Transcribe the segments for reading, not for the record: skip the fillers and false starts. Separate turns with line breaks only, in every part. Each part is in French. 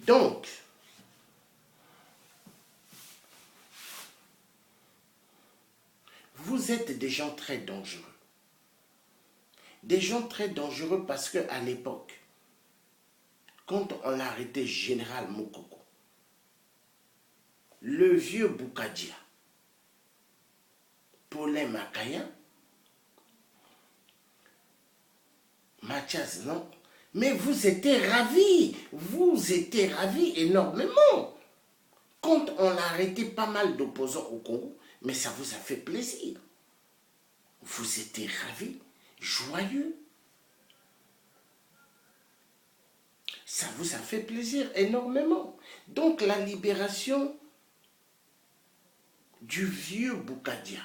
Donc, vous êtes des gens très dangereux. Des gens très dangereux parce qu'à l'époque, quand on a arrêté Général Moukoko, le vieux Boukadia, Paulin Makaya, Mathias, non, mais vous étiez ravis énormément. Quand on a arrêté pas mal d'opposants au Congo, mais ça vous a fait plaisir. Vous étiez ravis, joyeux. Ça vous a fait plaisir énormément. Donc la libération du vieux Boukadia.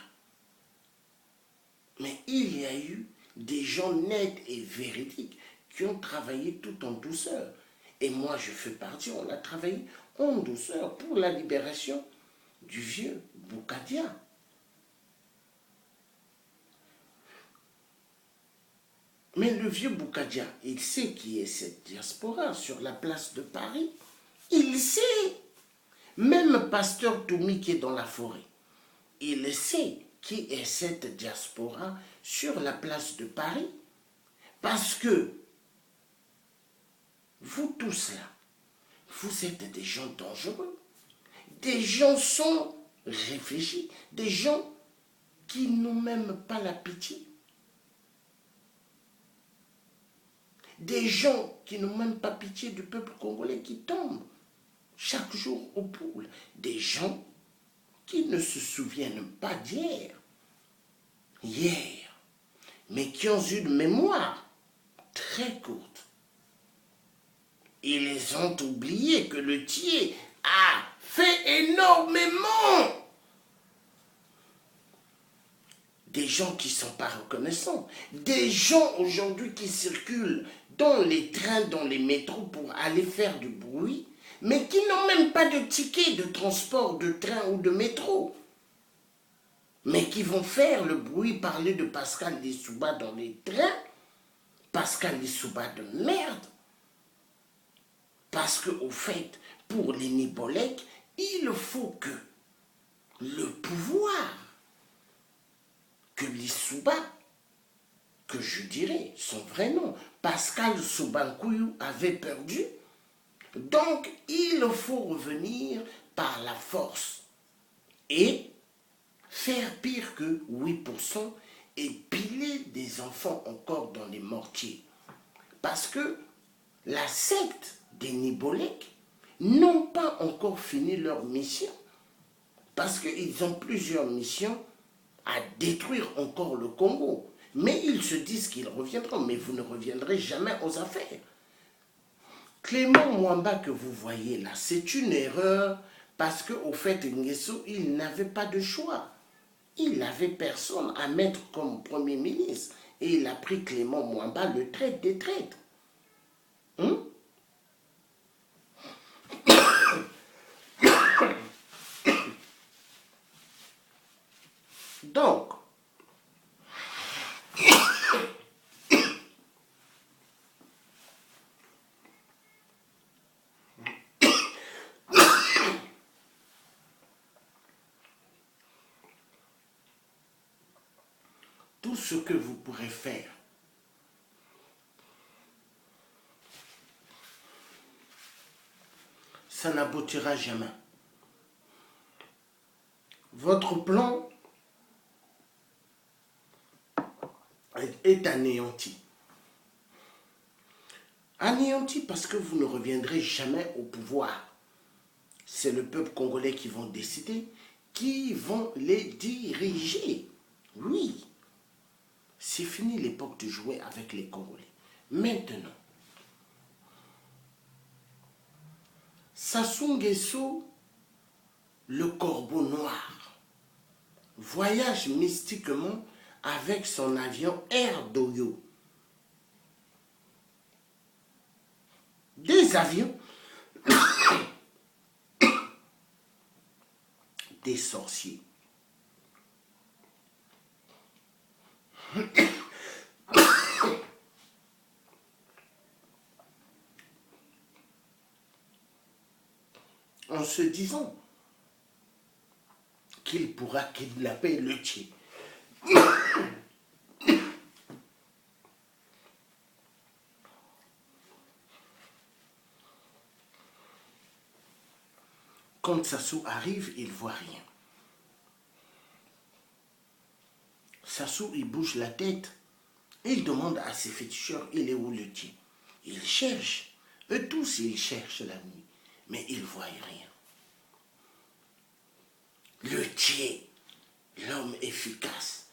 Mais il y a eu des gens nets et véridiques qui ont travaillé tout en douceur. Et moi, je fais partie, on a travaillé en douceur pour la libération du vieux Boukadia. Mais le vieux Boukadia, il sait qui est cette diaspora sur la place de Paris. Il sait. Même Pasteur Toumi qui est dans la forêt, il sait qui est cette diaspora sur la place de Paris. Parce que vous tous là, vous êtes des gens dangereux. Des gens sans réfléchis. Des gens qui n'ont même pas la pitié. Des gens qui n'ont même pas pitié du peuple congolais qui tombe chaque jour aux poules. Des gens qui ne se souviennent pas d'hier, mais qui ont une mémoire très courte. Ils ont oublié que le Thier a fait énormément. Des gens qui ne sont pas reconnaissants. Des gens aujourd'hui qui circulent dans les trains, dans les métros pour aller faire du bruit, mais qui n'ont même pas de ticket de transport de train ou de métro. Mais qui vont faire le bruit, parler de Pascal Lissouba dans les trains. Pascal Lissouba de merde. Parce qu'au fait, pour les Nibolèques, il faut que le pouvoir, que Lissouba, que je dirais son vrai nom, Pascal Soubankouyou avait perdu. Donc, il faut revenir par la force et faire pire que 8% et piler des enfants encore dans les mortiers. Parce que la secte des Nibolèques n'ont pas encore fini leur mission. Parce qu'ils ont plusieurs missions à détruire encore le Congo. Mais ils se disent qu'ils reviendront, mais vous ne reviendrez jamais aux affaires. Clément Mwamba que vous voyez là, c'est une erreur parce qu'au fait, Nguesso, il n'avait pas de choix. Il n'avait personne à mettre comme Premier ministre. Et il a pris Clément Mwamba, le traître des traîtres. Donc, tout ce que vous pourrez faire, ça n'aboutira jamais. Votre plan est anéanti. Anéanti parce que vous ne reviendrez jamais au pouvoir. C'est le peuple congolais qui vont décider, qui vont les diriger. Oui, c'est fini l'époque de jouer avec les Congolais. Maintenant, Sassou Nguesso, le corbeau noir, voyage mystiquement avec son avion Air Doyo. Des avions, des sorciers. en se disant qu'il pourra kidnapper le Tché. Quand Sassou arrive, il ne voit rien. Sassou, il bouge la tête. Il demande à ses féticheurs, il est où le Tché? Ils cherchent. Eux tous, ils cherchent la nuit. Mais ils ne voient rien. Le Tché, l'homme efficace,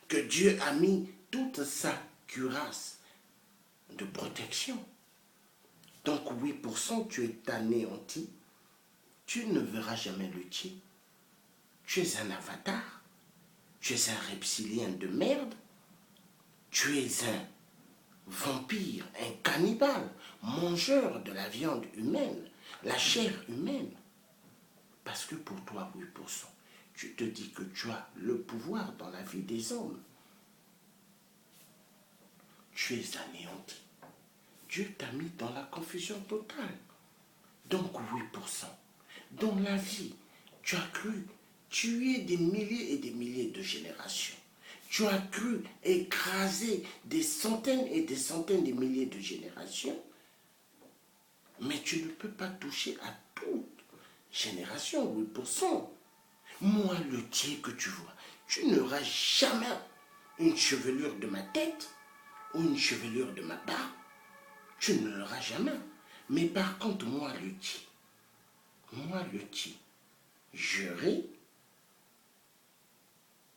que Dieu a mis toute sa cuirasse de protection. Donc 8%, tu es anéanti. Tu ne verras jamais le Tché. Tu es un avatar. Tu es un reptilien de merde. Tu es un vampire, un cannibale, mangeur de la viande humaine, la chair humaine. Parce que pour toi, 8%, tu te dis que tu as le pouvoir dans la vie des hommes. Tu es anéanti. Dieu t'a mis dans la confusion totale. Donc 8%. Dans la vie, tu as cru tuer des milliers et des milliers de générations. Tu as cru écraser des centaines et des centaines de milliers de générations. Mais tu ne peux pas toucher à toute génération, 8%. Moi, le Tché que tu vois, tu n'auras jamais une chevelure de ma tête ou une chevelure de ma barbe. Tu ne l'auras jamais. Mais par contre, moi, le Tché, j'aurai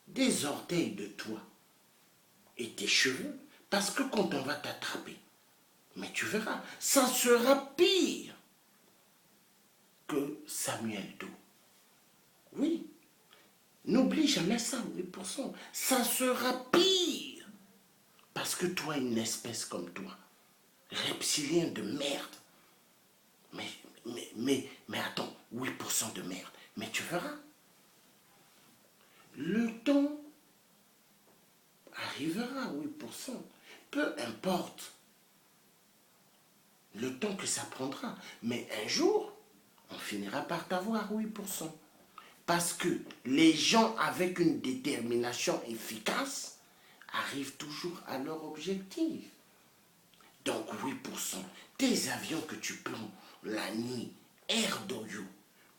des orteils de toi et tes cheveux, parce que quand on va t'attraper, mais tu verras, ça sera pire que Samuel Doe. Oui, n'oublie jamais ça, 8%. Ça sera pire, parce que toi, une espèce comme toi, reptilien de merde, mais attends, 8% de merde, mais tu verras. Le temps arrivera, 8%. Peu importe le temps que ça prendra. Mais un jour, on finira par t'avoir, 8%. Parce que les gens avec une détermination efficace arrivent toujours à leur objectif. Donc 8%, tes avions que tu prends la nuit, air d'Oyo,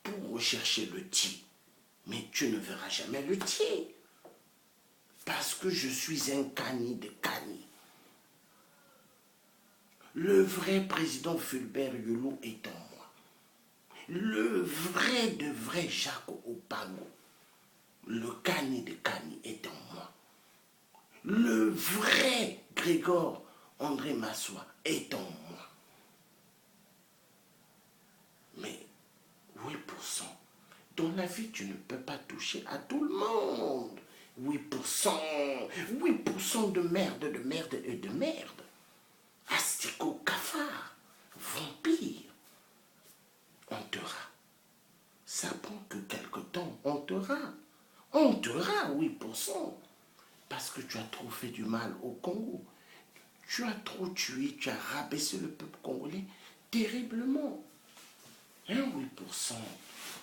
pour rechercher le Tché, mais tu ne verras jamais le Tché. Parce que je suis un Kani de Kani. Le vrai président Fulbert Yolo est en moi. Le vrai de vrai Jacques Opago, le Kani de Kani est en moi. Le vrai Grégor André Massoua est en moi. Mais 8%, dans la vie, tu ne peux pas toucher à tout le monde. 8%, 8% de merde et de merde. Asticot, cafard, vampire. On t'aura. Ça prend que quelque temps, on t'aura. On t'aura, 8%. Parce que tu as trop fait du mal au Congo. Tu as trop tué, tu as rabaissé le peuple congolais terriblement. Hein, 8%.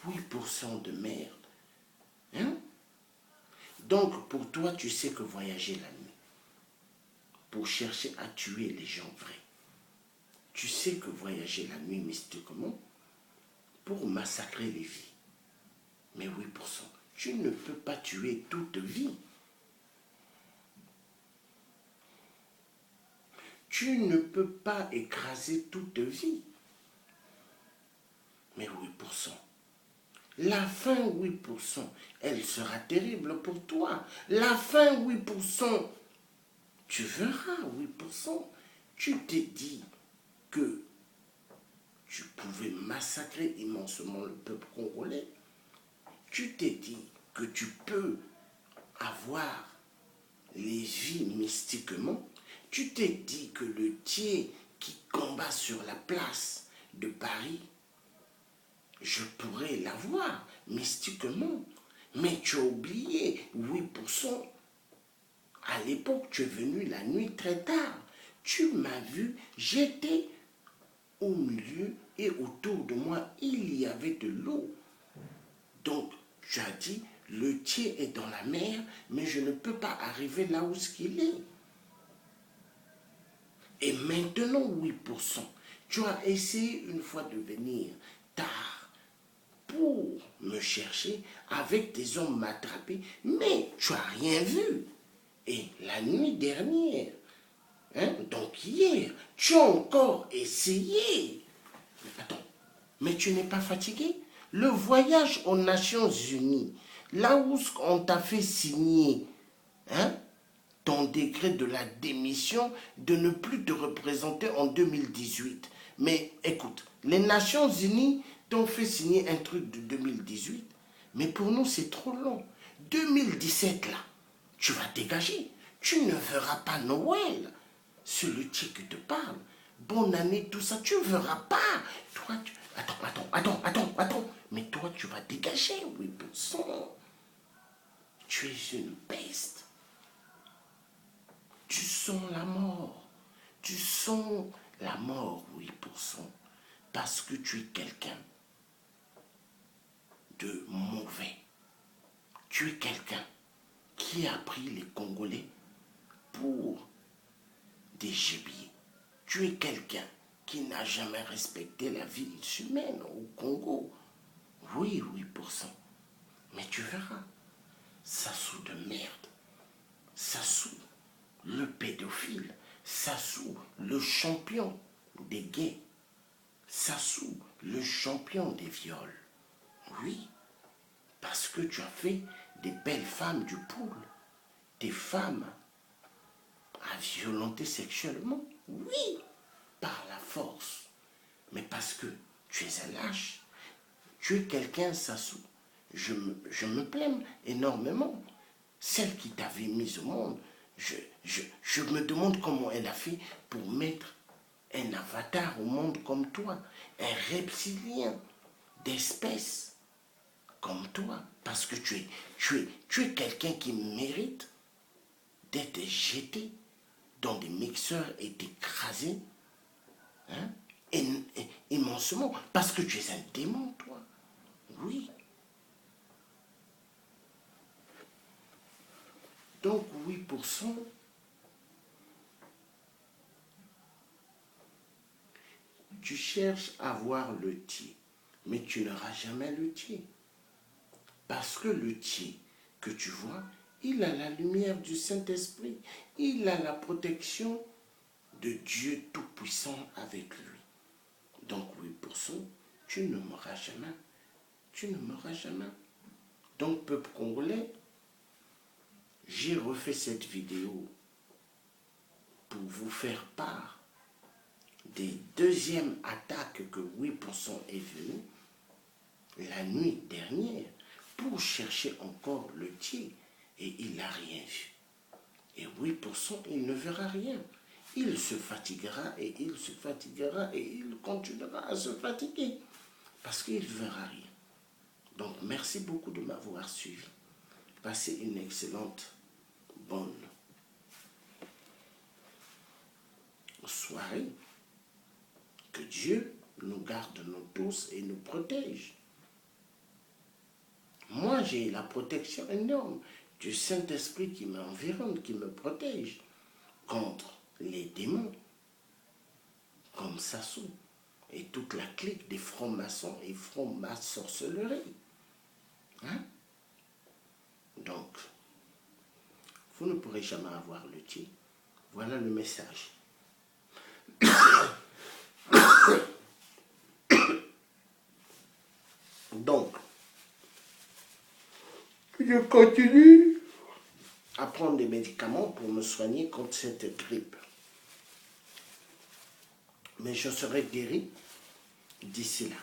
8% de merde. Hein? Donc, pour toi, tu sais que voyager la nuit, pour chercher à tuer les gens vrais, tu sais que voyager la nuit mystiquement, pour massacrer les vies. Mais 8%, tu ne peux pas tuer toute vie. Tu ne peux pas écraser toute vie. Mais 8%. La fin, 8%, elle sera terrible pour toi. La fin, 8%, tu verras, 8%. Tu t'es dit que tu pouvais massacrer immensement le peuple congolais. Tu t'es dit que tu peux avoir les vies mystiquement. Tu t'es dit que le Tché qui combat sur la place de Paris, je pourrais l'avoir mystiquement. Mais tu as oublié, 8%. À l'époque, tu es venu la nuit très tard. Tu m'as vu, j'étais au milieu et autour de moi, il y avait de l'eau. Donc, tu as dit, le tien est dans la mer, mais je ne peux pas arriver là où ce qu'il est. Et maintenant, 8%. Tu as essayé une fois de venir tard pour me chercher avec des hommes m'attraper, mais tu n'as rien vu. Et la nuit dernière, donc hier, tu as encore essayé. Attends, mais tu n'es pas fatigué? Le voyage aux Nations Unies, là où on t'a fait signer, ton décret de la démission de ne plus te représenter en 2018. Mais écoute, les Nations Unies t'ont fait signer un truc de 2018, mais pour nous c'est trop long. 2017 là, tu vas dégager. Tu ne verras pas Noël. C'est le tien qui te parle. Bonne année, tout ça, tu ne verras pas. Toi, tu... Attends. Mais toi, tu vas dégager, 8%. Tu es une peste. Tu sens la mort. Tu sens la mort, 8%. Parce que tu es quelqu'un de mauvais. Tu es quelqu'un qui a pris les Congolais pour des gibiers. Tu es quelqu'un qui n'a jamais respecté la vie humaine au Congo. Oui, 8%. Mais tu verras, Sassou de merde. Sassou, le pédophile. Sassou, le champion des gays. Sassou, le champion des viols. Oui, parce que tu as fait des belles femmes du pool. Des femmes à violenter sexuellement. Oui, par la force. Mais parce que tu es un lâche. Tu es quelqu'un, Sassou. Je me plains énormément. Celle qui t'avait mise au monde, je me demande comment elle a fait pour mettre un avatar au monde comme toi, un reptilien d'espèce comme toi, parce que tu es quelqu'un qui mérite d'être jeté dans des mixeurs et écrasé immensement, parce que tu es un démon, toi. Oui. Donc 8%, tu cherches à voir le tien, mais tu n'auras jamais le tien. Parce que le tien que tu vois, il a la lumière du Saint-Esprit, il a la protection de Dieu Tout-Puissant avec lui. Donc 8%, tu ne mourras jamais. Tu ne mourras jamais. Donc peuple congolais, j'ai refait cette vidéo pour vous faire part des deuxièmes attaques que 8% est venu la nuit dernière pour chercher encore le tien et il n'a rien vu. Et 8%, il ne verra rien. Il se fatiguera et il se fatiguera et il continuera à se fatiguer parce qu'il ne verra rien. Donc merci beaucoup de m'avoir suivi. Passez une excellente, bonne soirée. Que Dieu nous garde nous tous et nous protège. Moi, j'ai la protection énorme du Saint-Esprit qui m'environne, qui me protège contre les démons, comme Sassou et toute la clique des francs-maçons et francs-maçonneries. Donc, vous ne pourrez jamais avoir le tien. Voilà le message. Donc, je continue à prendre des médicaments pour me soigner contre cette grippe. Mais je serai guéri d'ici là.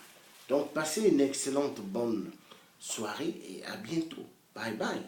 Donc, passez une excellente bonne soirée et à bientôt. Bye bye.